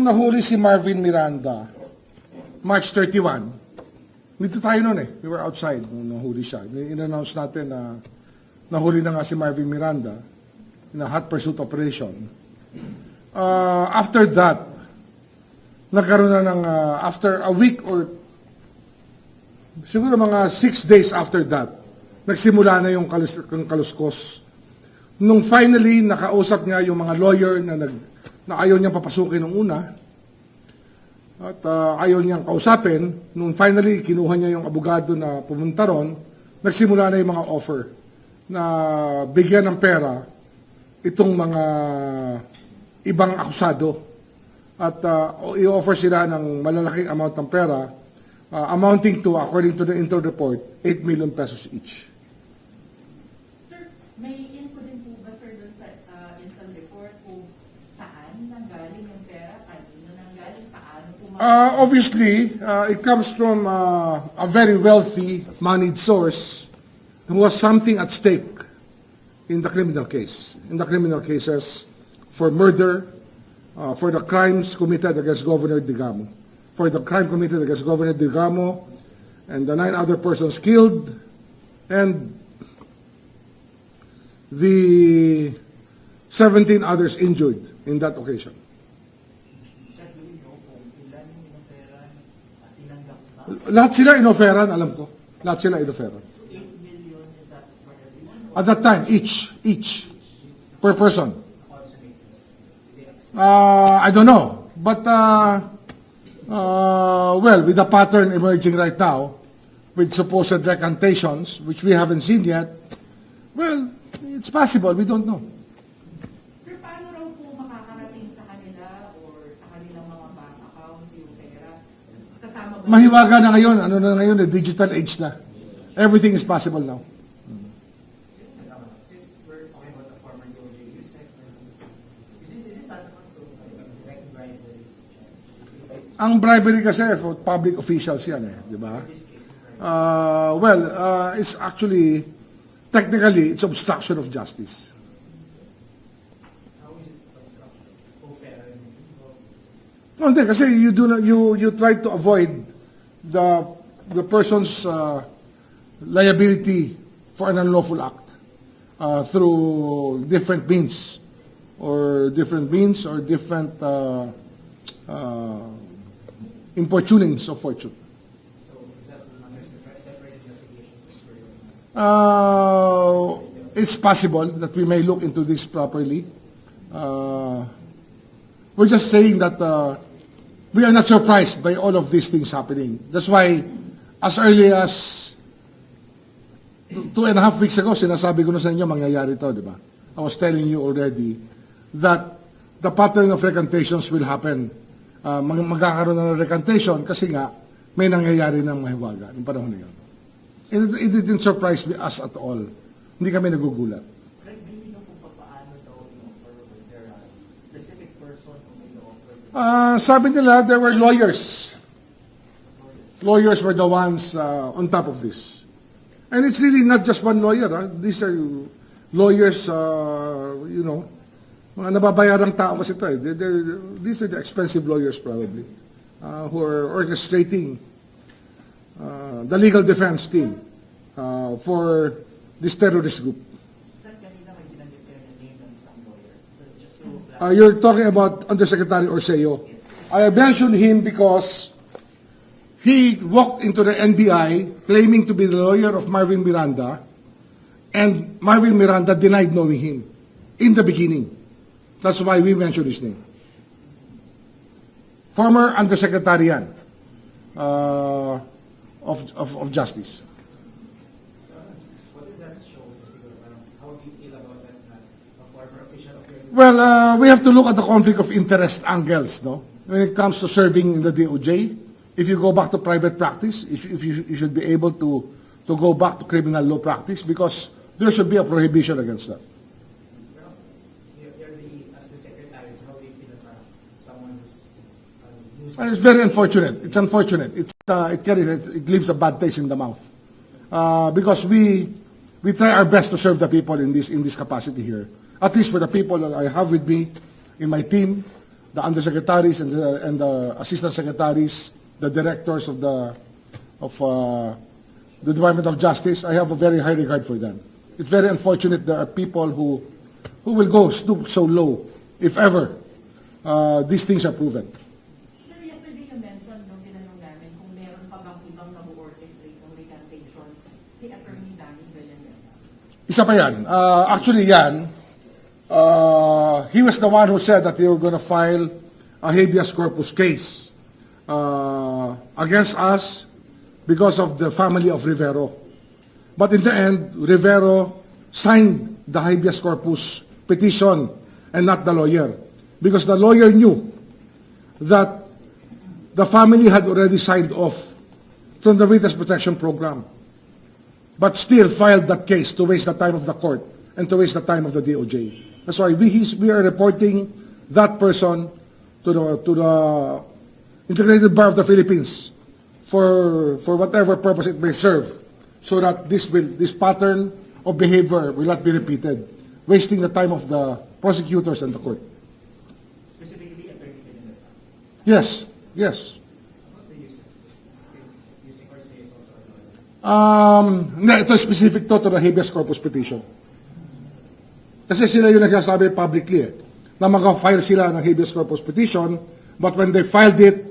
Nahuli si Marvin Miranda, March 31. Dito tayo noon eh. We were outside nung nahuli siya. In-announce natin na nahuli na nga si Marvin Miranda in a hot pursuit operation. After that, nagkaroon na ng, after a week or siguro mga 6 days after that, nagsimula na yung kaluskos. Nung finally, nakausap niya yung mga lawyer na ayaw niyang papasukin nung una at ayaw niyang kausapin. Nung finally, kinuha niya yung abogado na pumunta ron, nagsimula na yung mga offer na bigyan ng pera itong mga ibang akusado. At i-offer sila ng malalaking amount ng pera, amounting to, according to the intro report, 8 million pesos each. Sir, may info din po ba, sir, doon sa intro report kung saan nanggaling yung pera, kanino nanggaling, paano pumasok? Obviously, it comes from a very wealthy, moneyed source who has something at stake in the criminal case. In the criminal cases for murder, for the crimes committed against Governor Degamo, for the crime committed against Governor Degamo and the 9 other persons killed, and the 17 others injured in that occasion. Lahat sila inoferan, alam ko. Lahat sila inoferan. At that time, each per person. I don't know, but well, with the pattern emerging right now, with supposed recantations, which we haven't seen yet, well, it's possible. We don't know. Sir, paano raw po makakarating sa kanila or sa kanilang mga bank account yung pera? Kasama ba? Mahiwaga na ngayon. Ano na ngayon? Digital age na. Everything is possible now. Ang bribery kasi for public officials yan eh, di ba? Well, it's actually, technically, it's obstruction of justice. No, hindi, kasi you try to avoid the person's liability for an unlawful act through different means or different importunings of fortune. So, is that under separate investigations? It's possible that we may look into this properly. We're just saying that we are not surprised by all of these things happening. That's why, as early as 2.5 weeks ago, sinasabi ko na sa inyo, mangyayari ito, di ba? I was telling you already that the pattern of recantations will happen. Magkakaroon na ng recantation kasi nga may nangyayari ng mahiwaga ng panahon na yun. It didn't surprise us at all. Hindi kami nagugulat. Sir, hindi nyo kung paano daw in-offer? Was there a specific person who made the offer? Sabi nila, there were lawyers. Lawyers were the ones on top of this. And it's really not just one lawyer. These are lawyers, you know, mga nababayarang tao kasi ito eh. These are the expensive lawyers probably who are orchestrating the legal defense team for this terrorist group. Sir, kanina may ginanggit kayo na name ng isang lawyer. So, just to You're talking about Undersecretary Orseo. I mentioned him because he walked into the NBI claiming to be the lawyer of Marvin Miranda, and Marvin Miranda denied knowing him in the beginning. That's why we mentioned his name. Former Undersecretary yan, of Justice. what does that show? How do you feel about that? A former official of your... Well, we have to look at the conflict of interest angles, no? When it comes to serving in the DOJ, if you go back to private practice, if you should be able to go back to criminal law practice, because there should be a prohibition against that. It's very unfortunate. It's unfortunate. It leaves a bad taste in the mouth because we try our best to serve the people in this capacity here. At least for the people that I have with me in my team, the undersecretaries and the assistant secretaries, the directors of the Department of Justice. I have a very high regard for them. It's very unfortunate there are people who will stoop so low, if ever these things are proven. Sir, yesterday you mentioned nung tinanong namin kung meron pa bang ibang nabu-orchestrate ng recantation si Attorney Danny Villanueva. Isa pa yan. Actually yan, he was the one who said that they were going to file a habeas corpus case against us because of the family of Rivero. But in the end, Rivero signed the habeas corpus petition and not the lawyer, because the lawyer knew that the family had already signed off from the Witness Protection Program, but still filed that case to waste the time of the court and to waste the time of the DOJ. That's why we are reporting that person to the Integrated Bar of the Philippines for whatever purpose it may serve, so that this pattern of behavior will not be repeated, wasting the time of the prosecutors and the court. Specifically, Attorney Villanueva. Yes, yes. What the use? It's using or say is also a lawyer. Ito specific to the habeas corpus petition. Kasi sila yung nagsasabi publicly na mag-file sila ng habeas corpus petition, but when they filed it,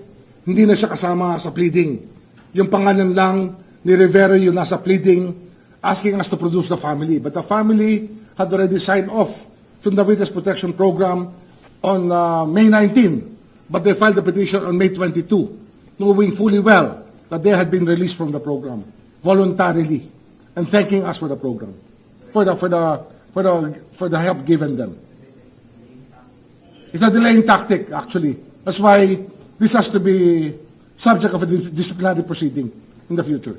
hindi na siya kasama sa pleading. Yung pangalan lang ni Rivero yung nasa pleading, asking us to produce the family. But the family had already signed off from the Witness Protection Program on May 19, but they filed the petition on May 22, knowing fully well that they had been released from the program voluntarily and thanking us for the program, for the help given them. It's a delaying tactic, actually. That's why this has to be subject of a disciplinary proceeding in the future.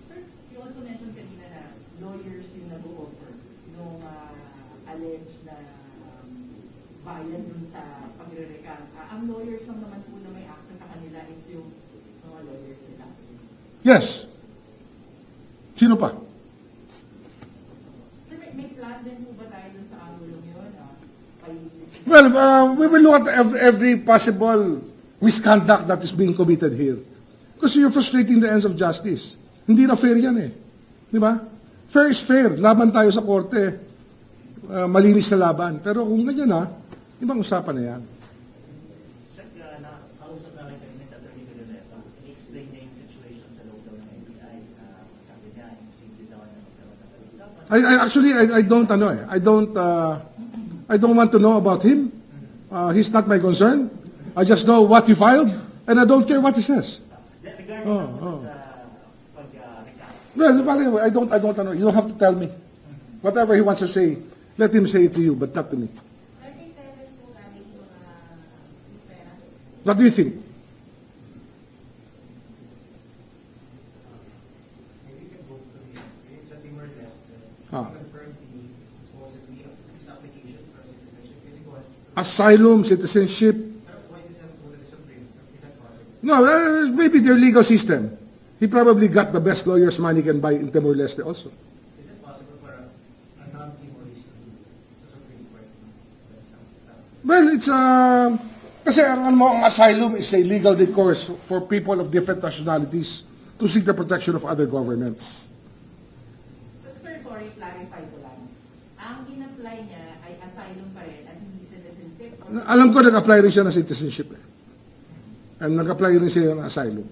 Sir, you also mentioned kanina na lawyers yung nag-offer nung alleged na violent dun sa pagre-recant. Ang lawyers lang naman po na may access sa kanila is yung mga lawyers nila. Yes. Sino pa? Sir, may plan din po ba tayo dun sa angulong yun? Well, we will look at every possible misconduct that is being committed here. Because you're frustrating the ends of justice. Hindi na fair yan eh. Di ba? Fair is fair. Laban tayo sa korte. Malinis na laban. Pero kung ganyan na, ibang usapan na yan. Sir, nakausap namin kanina sa Attorney Villanueva. I-explain niya yung situation sa loob daw ng NBI. Sabi niya, imposible daw na magkaroon ng pag-usapan. I don't want to know about him. He's not my concern. I just know what he filed, and I don't care what he says. Regarding sa pag-recount. Well, I don't know. You don't have to tell me. Whatever he wants to say, let him say it to you, but not to me. I think that is po galing yung pera. What do you think? Maybe you can go to the Timor-Leste. Ah. Confirm the supposedly his application for citizenship. Can you go as Asylum, citizenship. why does that go to the Supreme? Is that possible? No, maybe their legal system. He probably got the best lawyers money can buy in Timor-Leste also. Is it possible for a non-Timorese to do sa Supreme Court? Well, it's kasi ang asylum is a legal recourse for people of different nationalities to seek the protection of other governments. Sir, sorry, clarify ko lang. Ang in-apply niya ay asylum pa rin at hindi citizenship. Alam ko nag-apply rin siya ng citizenship. And nag-apply rin siya ng asylum.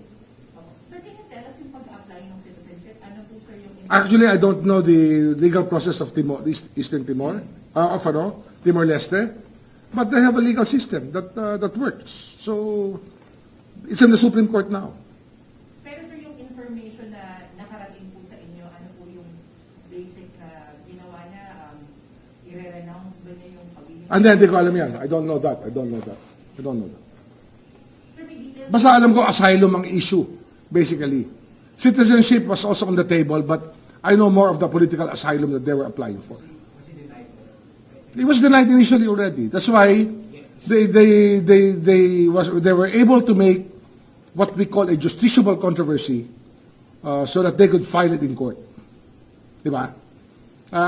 Sir, can you tell us yung pag-apply ng citizenship? Ano po sir yung... Actually, I don't know the legal process of Eastern Timor, Timor-Leste, but they have a legal system that works. So, it's in the Supreme Court now. Pero sir, yung information na nakarating po sa inyo, ano po yung basic na ginawa niya? I-renounce ba niya yung pagiging... Hindi ko alam yan. I don't know that. Sir, may details... Basta alam ko, asylum ang issue, basically. Citizenship was also on the table, but I know more of the political asylum that they were applying for. Was he denied? It was denied initially already. That's why they were able to make what we call a justiciable controversy so that they could file it in court. Diba?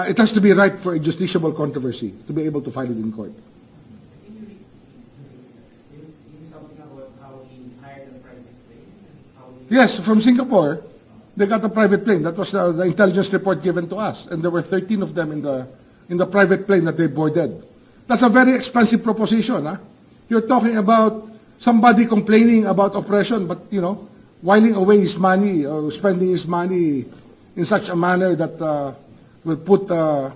It has to be right for a justiciable controversy to be able to file it in court. hired a private plane? How do you- Yes, from Singapore, they got a private plane. That was the intelligence report given to us, and there were 13 of them in the private plane that they boarded. That's a very expensive proposition. Huh? You're talking about somebody complaining about oppression, but whiling away his money or spending his money in such a manner that will put a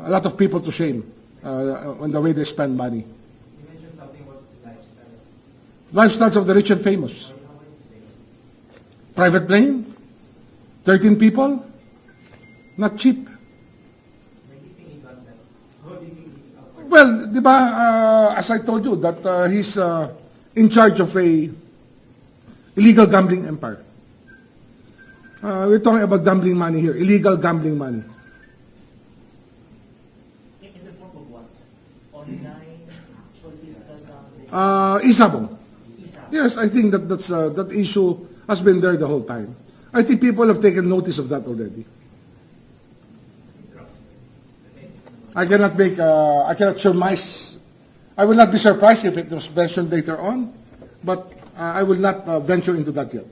lot of people to shame on the way they spend money. You mentioned something about lifestyle. Lifestyles of the rich and famous. How would you say it? Private plane, 13 people, not cheap. Where do you think he got that? How do you think he afforded? Well, di ba, as I told you, that he's in charge of a illegal gambling empire. We're talking about gambling money here, illegal gambling money. In the form of what? Online, actual physical gambling? Isabong. Isa. Yes, I think that issue has been there the whole time. I think people have taken notice of that already. I cannot surmise. I will not be surprised if it was mentioned later on, but I will not venture into that yet.